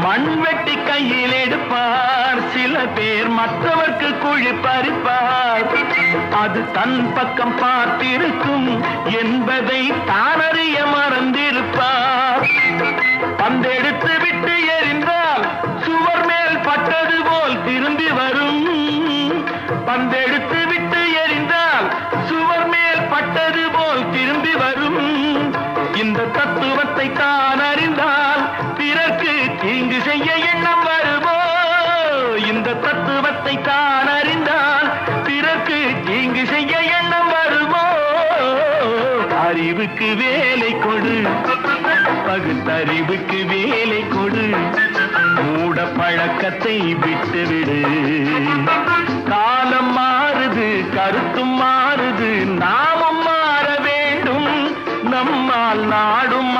மண்வெட்டி கையில் எடுப்பார், சில பேர் மற்றவர்க்கு குழி பறிப்பார். அது தன் பக்கம் பார்த்திருக்கும் என்பதை தானறிய மறந்திருப்பார். பந்தெடுத்து விட்டு எறிந்தால் சுவர் மேல் பட்டது போல் திரும்பி வரும். பந்தெடுத்து விட்டு எறிந்தால் சுவர் மேல் பட்டது போல் திரும்பி வரும். இந்த தத்துவத்தை தான் அறிந்தால் பிறர்க்கு தீங்கு செய்ய எண்ணம் வருமோ? இந்த தத்துவத்தை தான் அறிந்தால் பிறர்க்கு தீங்கு செய்ய எண்ணம் வருமோ? அறிவுக்கு வேலை கொடு, பகுத்தறிவுக்கு வேலை கொடு, மூட பழக்கத்தை விட்டுவிடு. காலம் மாறுது, கருத்தும் மாறுது, நாமும் மாற வேண்டும், நம்மால் நாடும்